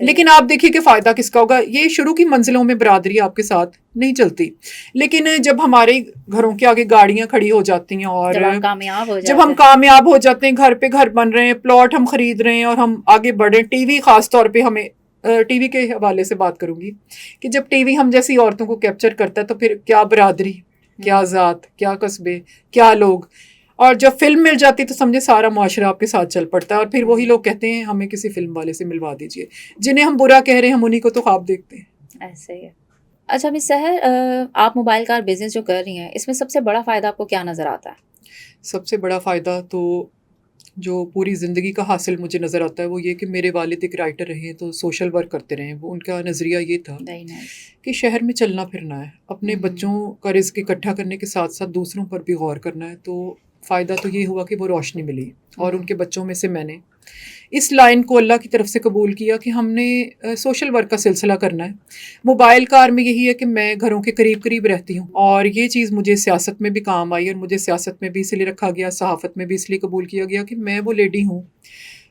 لیکن آپ دیکھیے کہ فائدہ کس کا ہوگا. یہ شروع کی منزلوں میں برادری آپ کے ساتھ نہیں چلتی, لیکن جب ہمارے گھروں کے آگے گاڑیاں کھڑی ہو جاتی ہیں اور جب ہم کامیاب ہو جاتے ہیں, گھر پہ گھر بن رہے ہیں, پلاٹ ہم خرید رہے ہیں اور ہم آگے بڑھے, ٹی وی خاص طور پہ ہمیں ٹی وی کے حوالے سے بات کروں گی کہ جب ٹی وی ہم جیسی عورتوں کو کیپچر کرتا ہے تو پھر کیا برادری, کیا ذات, کیا قصبے, کیا لوگ, اور جب فلم مل جاتی تو سمجھے سارا معاشرہ آپ کے ساتھ چل پڑتا ہے. اور پھر وہی لوگ کہتے ہیں ہمیں کسی فلم والے سے ملوا دیجیے, جنہیں ہم برا کہہ رہے ہیں ہم انہیں کو تو خواب دیکھتے ہیں. ایسے ہی ہے. اچھا مس سحر, آپ موبائل کار بزنس جو کر رہی ہیں, اس میں سب سے بڑا فائدہ آپ کو کیا نظر آتا ہے؟ سب سے بڑا فائدہ تو جو پوری زندگی کا حاصل مجھے نظر آتا ہے وہ یہ کہ میرے والد ایک رائٹر رہے ہیں, تو سوشل ورک کرتے رہے ہیں. وہ ان کا نظریہ یہ تھا کہ شہر میں چلنا پھرنا ہے, اپنے بچوں کا رزق اکٹھا کرنے کے ساتھ ساتھ دوسروں پر بھی غور کرنا ہے. تو فائدہ تو یہ ہوا کہ وہ روشنی ملی, اور ان کے بچوں میں سے میں نے اس لائن کو اللہ کی طرف سے قبول کیا کہ ہم نے سوشل ورک کا سلسلہ کرنا ہے. موبائل کار میں یہی ہے کہ میں گھروں کے قریب قریب رہتی ہوں, اور یہ چیز مجھے سیاست میں بھی کام آئی, اور مجھے سیاست میں بھی اس لیے رکھا گیا, صحافت میں بھی اس لیے قبول کیا گیا کہ میں وہ لیڈی ہوں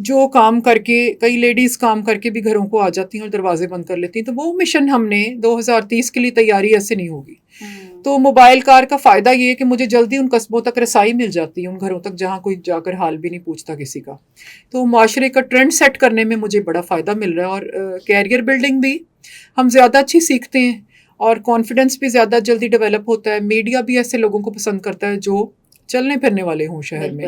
جو کام کر کے, کئی لیڈیز کام کر کے بھی گھروں کو آ جاتی ہیں اور دروازے بند کر لیتی ہیں. تو وہ مشن ہم نے 2030 کے لیے تیاری ایسے نہیں ہوگی. تو موبائل کار کا فائدہ یہ ہے کہ مجھے جلدی ان قصبوں تک رسائی مل جاتی ہے, ان گھروں تک جہاں کوئی جا کر حال بھی نہیں پوچھتا کسی کا. تو معاشرے کا ٹرینڈ سیٹ کرنے میں مجھے بڑا فائدہ مل رہا ہے, اور کیریئر بلڈنگ بھی ہم زیادہ اچھی سیکھتے ہیں, اور کانفیڈنس بھی زیادہ جلدی ڈیولپ ہوتا ہے. میڈیا بھی ایسے لوگوں کو پسند کرتا ہے جو چلنے پھرنے والے ہوں شہر میں.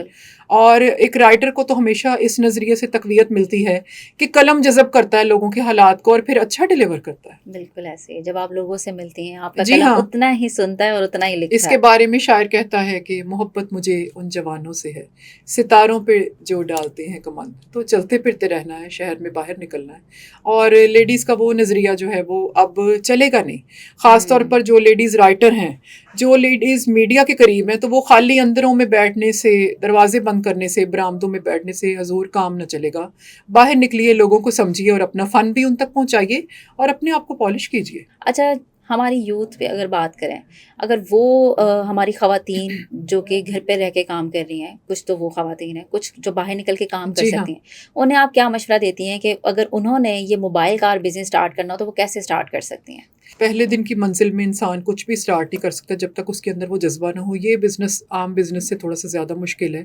اور ایک رائٹر کو تو ہمیشہ اس نظریے سے تقویت ملتی ہے کہ قلم جذب کرتا ہے لوگوں کے حالات کو اور پھر اچھا ڈیلیور کرتا ہے. بالکل ایسے جب آپ لوگوں سے ملتی ہیں آپ کا قلم اتنا ہی سنتا ہے اور اتنا ہی لکھتا ہے. اس کے بارے میں شاعر کہتا ہے کہ محبت مجھے ان جوانوں سے ہے, ستاروں پہ جو ڈالتے ہیں کمند, تو چلتے پھرتے رہنا ہے, شہر میں باہر نکلنا ہے. اور لیڈیز کا وہ نظریہ جو ہے وہ اب چلے گا نہیں, خاص طور پر جو لیڈیز رائٹر ہیں, جو لیڈیز میڈیا کے قریب ہیں, تو وہ خالی اندروں میں بیٹھنے سے, دروازے بند کرنے سے, برآمدوں میں بیٹھنے سے حضور کام نہ چلے گا. باہر نکلیے, لوگوں کو سمجھیے, اور اپنا فن بھی ان تک پہنچائیے, اور اپنے آپ کو پالش کیجیے. اچھا, ہماری یوتھ پہ اگر بات کریں, اگر وہ ہماری خواتین جو کہ گھر پہ رہ کے کام کر رہی ہیں, کچھ تو وہ خواتین ہیں, کچھ جو باہر نکل کے کام کر سکتی ہیں, انہیں آپ کیا مشورہ دیتی ہیں کہ اگر انہوں نے یہ موبائل کار بزنس اسٹارٹ کرنا ہو تو وہ کیسے اسٹارٹ کر سکتی ہیں؟ پہلے دن کی منزل میں انسان کچھ بھی اسٹارٹ نہیں کر سکتا جب تک اس کے اندر وہ جذبہ نہ ہو. یہ بزنس عام بزنس سے تھوڑا سا زیادہ مشکل ہے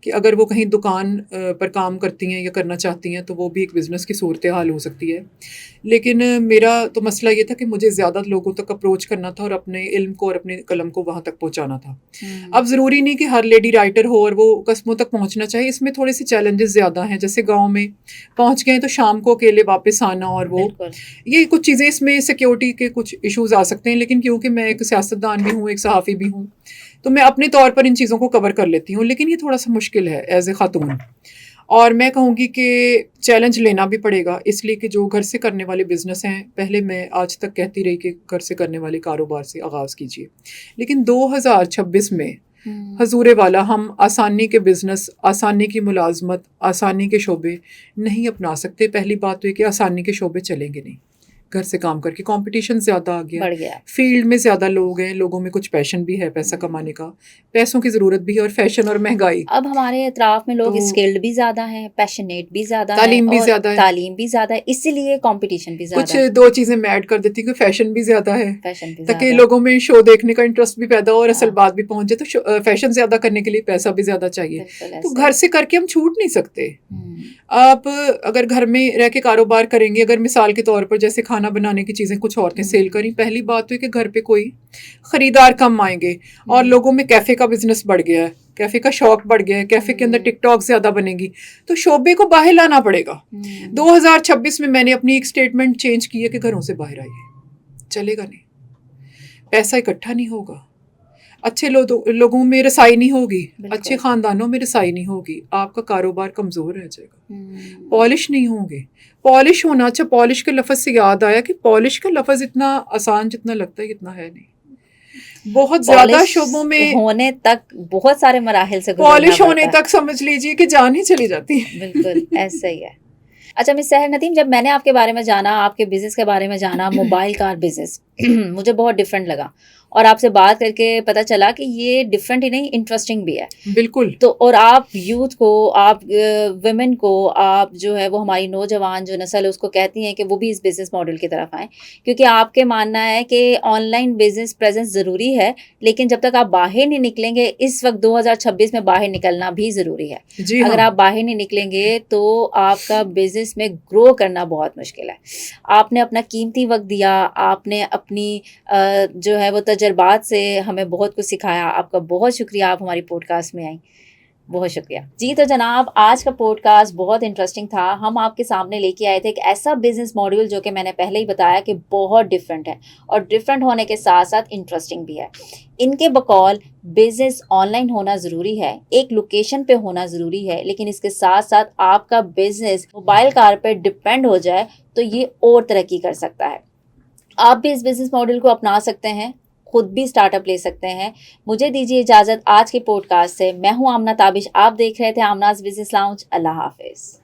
کہ اگر وہ کہیں دکان پر کام کرتی ہیں یا کرنا چاہتی ہیں تو وہ بھی ایک بزنس کی صورتحال ہو سکتی ہے. لیکن میرا تو مسئلہ یہ تھا کہ مجھے زیادہ لوگوں تک اپروچ کرنا تھا اور اپنے علم کو اور اپنے قلم کو وہاں تک پہنچانا تھا. اب ضروری نہیں کہ ہر لیڈی رائٹر ہو اور وہ قصبوں تک پہنچنا چاہیے. اس میں تھوڑے سے چیلنجز زیادہ ہیں, جیسے گاؤں میں پہنچ گئے تو شام کو اکیلے واپس آنا, اور وہ یہ کچھ چیزیں اس میں سیکیورٹی کے کچھ ایشوز آ سکتے ہیں. لیکن کیونکہ میں ایک سیاستدان بھی ہوں, ایک صحافی بھی ہوں, تو میں اپنے طور پر ان چیزوں کو کور کر لیتی ہوں. لیکن یہ تھوڑا سا مشکل ہے ایز اے خاتون, اور میں کہوں گی کہ چیلنج لینا بھی پڑے گا, اس لیے کہ جو گھر سے کرنے والے بزنس ہیں, پہلے میں آج تک کہتی رہی کہ گھر سے کرنے والے کاروبار سے آغاز کیجیے, لیکن 2026 میں حضور والا ہم آسانی کے بزنس, آسانی کی ملازمت, آسانی کے شعبے نہیں اپنا سکتے. پہلی بات تو یہ کہ آسانی کے شعبے چلیں گے نہیں. گھر سے کام کر کے کمپٹیشن زیادہ آ گیا, فیلڈ میں زیادہ لوگ ہیں, لوگوں میں کچھ پیشن بھی ہے, پیسہ کمانے کا, پیسوں کی ضرورت بھی ہے, اور فیشن اور مہنگائی. اب ہمارے اطراف میں لوگ اسکلڈ بھی زیادہ ہیں, پیشنیٹ بھی زیادہ ہیں, تعلیم بھی زیادہ ہے, تعلیم بھی زیادہ ہے, اسی لیے کمپٹیشن بھی زیادہ ہے. کچھ دو چیزیں میں ایڈ کر دیتی ہوں کہ فیشن بھی زیادہ ہے, تاکہ لوگوں میں شو دیکھنے کا انٹرسٹ بھی پیدا ہو اور اصل بات بھی پہنچ جائے. تو فیشن زیادہ کرنے کے لیے پیسہ بھی زیادہ چاہیے, تو گھر سے کر کے ہم چھوٹ نہیں سکتے. آپ اگر گھر میں رہ کے کاروبار کریں گے, اگر مثال کے طور پر جیسے کھانا بنانے کی چیزیں کچھ عورتیں سیل کریں, پہلی بات تو ہے کہ گھر پہ کوئی خریدار کم آئیں گے, اور لوگوں میں کیفے کا بزنس بڑھ گیا ہے, کیفے کا شوق بڑھ گیا ہے, کیفے کے اندر ٹک ٹاک زیادہ بنے گی, تو شعبے کو باہر لانا پڑے گا. 2026 میں نے اپنی ایک اسٹیٹمنٹ چینج کی ہے کہ گھروں سے باہر آئیے. چلے گا نہیں, پیسہ اکٹھا نہیں ہوگا, اچھے لوگوں میں رسائی نہیں ہوگی, اچھے خاندانوں میں رسائی نہیں ہوگی, آپ کا کاروبار کمزور رہ جائے گا, پالش نہیں ہوں گے. پالش ہونا, اچھا پالش کے لفظ سے یاد آیا کہ پالش کا لفظ اتنا آسان جتنا لگتا ہے اتنا ہے نہیں. بہت زیادہ شعبوں میں ہونے تک بہت سارے مراحل سے پالش ہونے تک سمجھ لیجیے کہ جان ہی چلی جاتی ہے. بالکل ایسا ہی ہے. اچھا مس سحر ندیم, جب میں نے آپ کے بارے میں جانا, آپ کے بزنس کے بارے میں جانا, موبائل کار بزنس مجھے بہت ڈفرینٹ لگا, اور آپ سے بات کر کے پتہ چلا کہ یہ ڈفرینٹ ہی نہیں, انٹرسٹنگ بھی ہے. بالکل. تو اور آپ یوتھ کو, آپ ویمن کو, آپ جو ہے وہ ہماری نوجوان جو نسل ہے اس کو کہتی ہیں کہ وہ بھی اس بزنس ماڈل کی طرف آئیں, کیونکہ آپ کے ماننا ہے کہ آن لائن بزنس پریزنس ضروری ہے, لیکن جب تک آپ باہر نہیں نکلیں گے, اس وقت 2026 میں باہر نکلنا بھی ضروری ہے. جی ہاں. اگر آپ باہر نہیں نکلیں گے تو آپ کا بزنس میں گرو کرنا بہت مشکل ہے. آپ نے اپنا قیمتی وقت دیا, آپ نے اپنی جو ہے وہ تجربات سے ہمیں بہت کچھ سکھایا. آپ کا بہت شکریہ, آپ ہماری پوڈ کاسٹ میں آئیں, بہت شکریہ. جی تو جناب, آج کا پوڈ کاسٹ بہت انٹرسٹنگ تھا. ہم آپ کے سامنے لے کے آئے تھے ایک ایسا بزنس ماڈل جو کہ میں نے پہلے ہی بتایا کہ بہت ڈفرینٹ ہے, اور ڈفرینٹ ہونے کے ساتھ ساتھ انٹرسٹنگ بھی ہے. ان کے بقول بزنس آن لائن ہونا ضروری ہے, ایک لوکیشن پہ ہونا ضروری ہے, لیکن اس کے ساتھ ساتھ آپ کا بزنس موبائل کار پہ ڈپینڈ ہو جائے تو یہ اور ترقی کر سکتا ہے. آپ بھی اس بزنس ماڈل کو اپنا سکتے ہیں, خود بھی اسٹارٹ اپ لے سکتے ہیں. مجھے دیجیے اجازت آج کے پوڈ کاسٹ سے. میں ہوں آمنہ تابش, آپ دیکھ رہے تھے آمناز بزنس لاؤنج. اللہ حافظ.